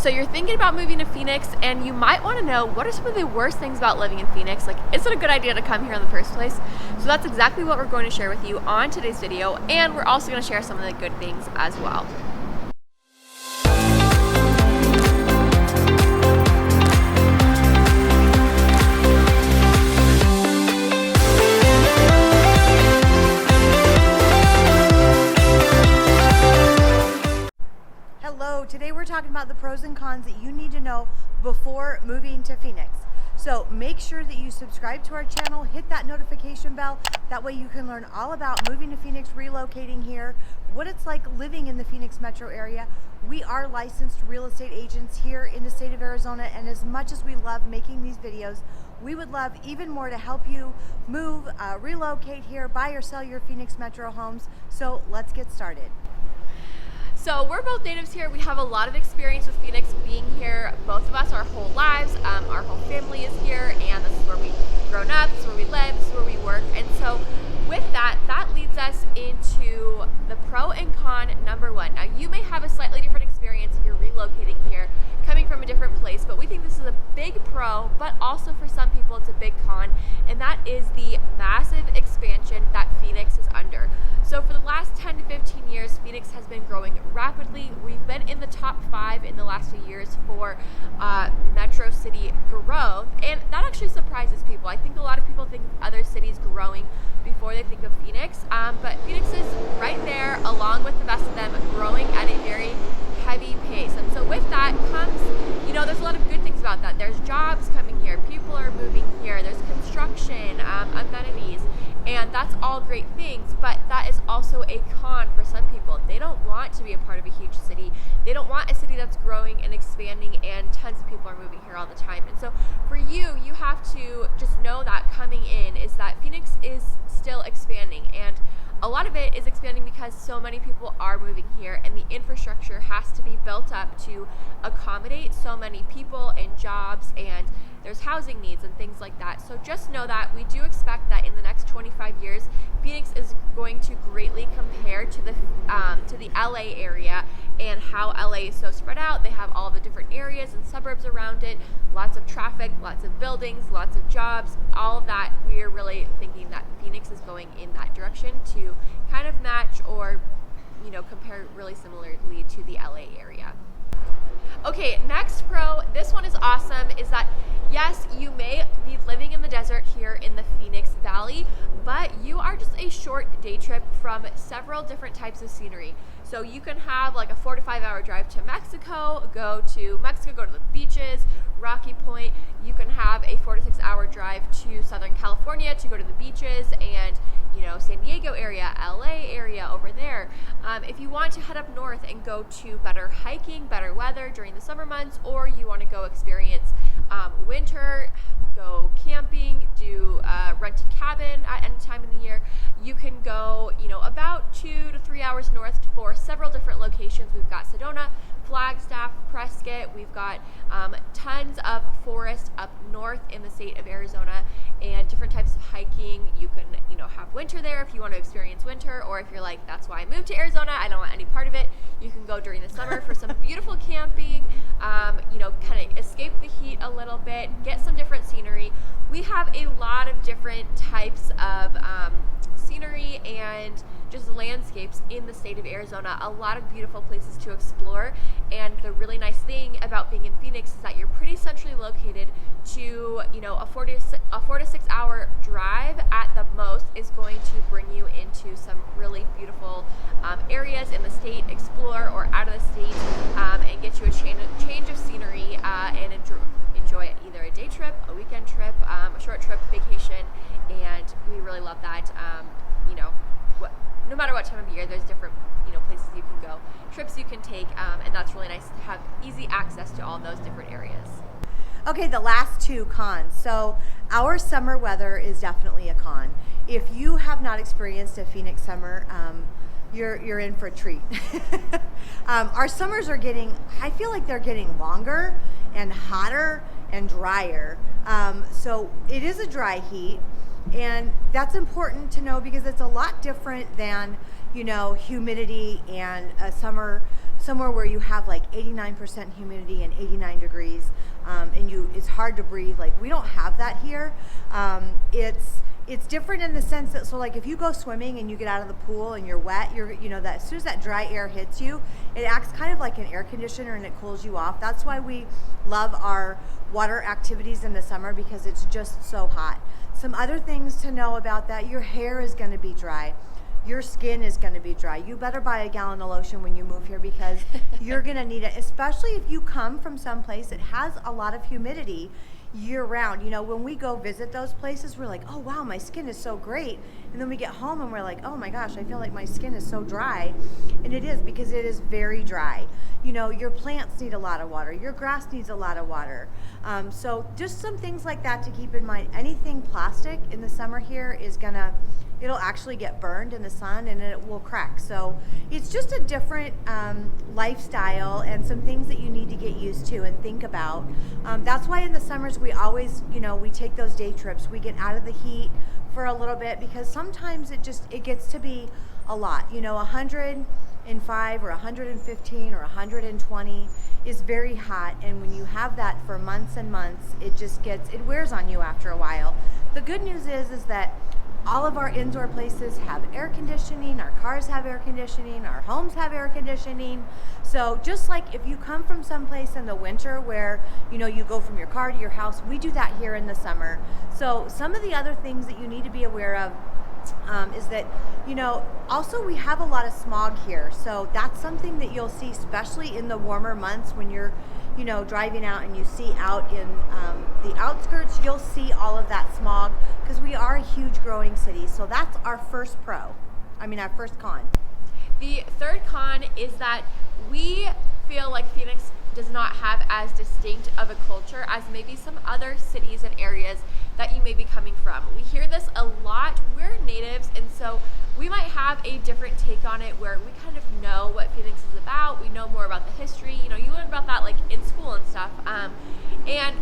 So you're thinking about moving to Phoenix, and you might want to know, what are some of the worst things about living in Phoenix? Like, is it a good idea to come here in the first place? So that's exactly what we're going to share with you on today's video, and we're also going to share some of the good things as well. Today we're talking about the pros and cons that you need to know before moving to Phoenix. So make sure that you subscribe to our channel, hit that notification bell. That way you can learn all about moving to Phoenix, relocating here, what it's like living in the Phoenix metro area. We are licensed real estate agents here in the state of Arizona, and as much as we love making these videos, we would love even more to help you move, relocate here, buy or sell your Phoenix metro homes. So let's get started. So we're both natives here. We have a lot of experience with Phoenix, being here, both of us, our whole lives. Our whole family is here, and this is where we've grown up, this is where we live, this is where we work. And so with that, that leads us into the pro and con number one. Now, you may have a slightly different experience if you're relocating here, coming from a different place, but we think this is a big pro, but also for some people it's a big con, and that is the massive expansion that Phoenix is under. So for the last 10 to 15 years, Phoenix has been growing rapidly. We've been in the top 5 in the last few years for metro city growth, and that actually surprises people. I think a lot of people think of other cities growing before they think of Phoenix, but Phoenix is right there along with the best of them, growing at a very heavy pace. And so with that comes, there's a lot of good things about that. There's jobs coming here, people are moving here, there's construction, amenities, and that's all great things, but that is also a con for some people. They don't want to be a part of a huge city. They don't want a city that's growing and expanding and tons of people are moving here all the time. And so for you, you have to just know that coming in is that Phoenix is still expanding, and a lot of it is expanding because so many people are moving here, and the infrastructure has to be built up to accommodate so many people and jobs, and there's housing needs and things like that. So just know that we do expect that in the next 25 years, Phoenix is going to greatly compare to the LA area, and how LA is so spread out. They have all the different areas and suburbs around it, lots of traffic, lots of buildings, lots of jobs, all of that. We're really thinking that Phoenix is going in that direction to kind of match or, compare really similarly to the LA area. Okay, next pro, this one is awesome, is that yes, you may be living in the desert here in the Phoenix Valley, but you are just a short day trip from several different types of scenery. So you can have like a 4 to 5 hour drive to Mexico, go to the beaches, Rocky Point. You can have a 4 to 6 hour drive to Southern California to go to the beaches and San Diego area, LA area over there. If you want to head up north and go to better hiking, better weather during the summer months, or you want to go experience winter, go camping, do rent a cabin at any time in the year, you can go about 2 to 3 hours north for several different locations. We've got Sedona, Flagstaff, Prescott. We've got tons of forest up north in the state of Arizona, and different types of hiking. You can have winter there if you want to experience winter, or if you're like, that's why I moved to Arizona, I don't want any part of it, you can go during the summer for some beautiful camping, kind of escape the heat a little bit, get some different scenery. We have a lot of different types of scenery and just landscapes in the state of Arizona, a lot of beautiful places to explore. And the really nice thing about being in Phoenix is that you're pretty centrally located to, a 4 to 6 hour drive at the most is going to bring you into some really beautiful areas in the state, explore, or out of the state, and get you a change of scenery and enjoy it, either a day trip, a weekend trip, a short trip, vacation, and we really love that. No matter what time of year, there's different places you can go, trips you can take, and that's really nice to have easy access to all those different areas. Okay, the last two cons. So our summer weather is definitely a con. If you have not experienced a Phoenix summer, you're in for a treat. Our summers are I feel like they're getting longer and hotter and drier. So it is a dry heat. And that's important to know because it's a lot different than, humidity and a summer somewhere where you have like 89% humidity and 89 degrees, and it's hard to breathe. Like, we don't have that here. It's different in the sense that, so like if you go swimming and you get out of the pool and you're wet, that as soon as that dry air hits you, it acts kind of like an air conditioner and it cools you off. That's why we love our water activities in the summer, because it's just so hot. Some other things to know about that: your hair is going to be dry. Your skin is going to be dry. You better buy a gallon of lotion when you move here, because you're going to need it, especially if you come from someplace that has a lot of humidity year round. When we go visit those places, we're like, oh wow, my skin is so great. And then we get home and we're like, oh my gosh, I feel like my skin is so dry. And it is, because it is very dry. Your plants need a lot of water. Your grass needs a lot of water. So just some things like that to keep in mind. Anything plastic in the summer here it'll actually get burned in the sun and it will crack. So it's just a different lifestyle, and some things that you need to get used to and think about. That's why in the summers we always, we take those day trips. We get out of the heat for a little bit, because sometimes it gets to be a lot. 105 or 115 or 120 is very hot, and when you have that for months and months, it wears on you after a while. The good news is that all of our indoor places have air conditioning. Our cars have air conditioning. Our homes have air conditioning. So just like if you come from someplace in the winter where, you go from your car to your house, we do that here in the summer. So some of the other things that you need to be aware of is that, also we have a lot of smog here. So that's something that you'll see, especially in the warmer months when you're, driving out and you see out in the outskirts, you'll see all of that smog, because we are a huge growing city. So that's our first our first con. The third con is that we feel like Phoenix does not have as distinct of a culture as maybe some other cities and areas that you may be coming from. We hear this a lot. We're natives, and so we might have a different take on it, where we kind of know what Phoenix is about. We know more about the history. You learn about that like in school and stuff. And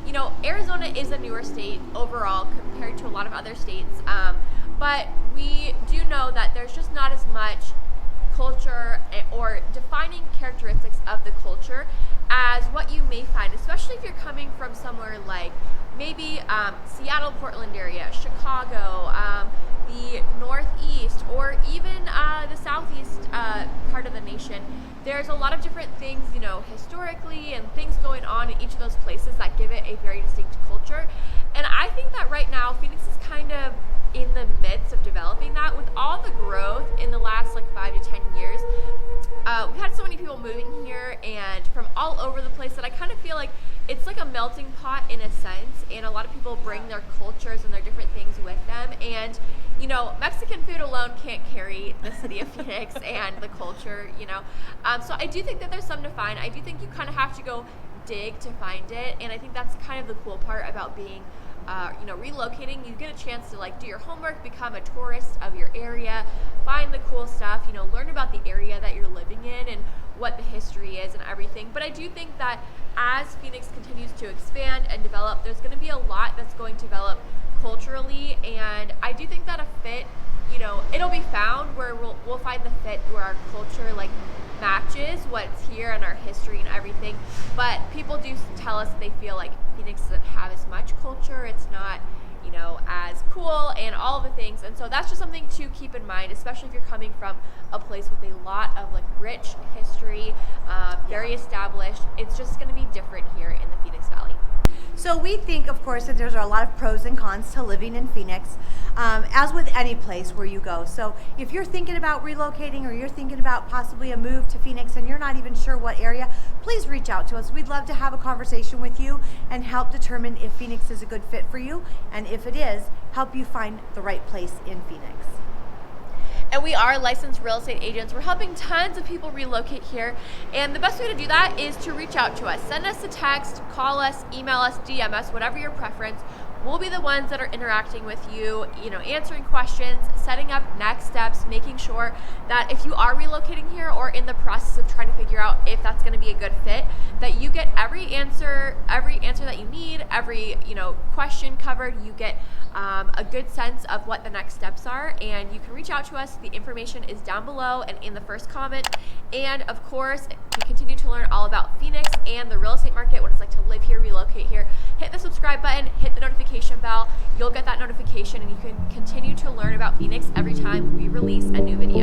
Arizona is a newer state overall compared to a lot of other states. But we do know that there's just not as much culture or defining characteristics of the culture as what you may find, especially if you're coming from somewhere like maybe Seattle, Portland area, Chicago, the Northeast, or even the Southeast part of the nation. There's a lot of different things, historically, and things going on in each of those places that give it a very distinct culture. And I think that right now Phoenix is kind of in the midst of developing that, with all the growth in the last 5 to 10 years. We've had so many people moving here and from all over the place that I kind of feel like it's like a melting pot in a sense, and a lot of people bring their cultures and their different things with them. And Mexican food alone can't carry the city of Phoenix and the culture, So I do think that there's something to find. I do think you kind of have to go dig to find it, and I think that's kind of the cool part about being relocating. You get a chance to do your homework, become a tourist of your area, find the cool stuff, learn about the area that you're living in and what the history is and everything. But I do think that as Phoenix continues to expand and develop, there's going to be a lot that's going to develop culturally, and I do think that a fit, it'll be found where we'll find the fit where our culture matches what's here and our history and everything. But people do tell us they feel like Phoenix doesn't have as much culture. It's not, as cool and all the things. And so that's just something to keep in mind, especially if you're coming from a place with a lot of rich history, very established. It's just going to be different here in the Phoenix Valley. So we think, of course, that there's a lot of pros and cons to living in Phoenix, as with any place where you go. So if you're thinking about relocating, or you're thinking about possibly a move to Phoenix and you're not even sure what area, please reach out to us. We'd love to have a conversation with you and help determine if Phoenix is a good fit for you, and if it is, help you find the right place in Phoenix. And we are licensed real estate agents. We're helping tons of people relocate here. And the best way to do that is to reach out to us. Send us a text, call us, email us, DM us, whatever your preference. We'll be the ones that are interacting with you, answering questions, setting up next steps, making sure that if you are relocating here or in the process of trying to figure out if that's going to be a good fit, that you get every answer that you need, every question covered. You get a good sense of what the next steps are, and you can reach out to us. The information is down below and in the first comment. And of course, to continue to learn all about Phoenix and the real estate market, what it's like to live here, relocate here, hit the subscribe button, hit the notification bell. You'll get that notification, and you can continue to learn about Phoenix every time we release a new video.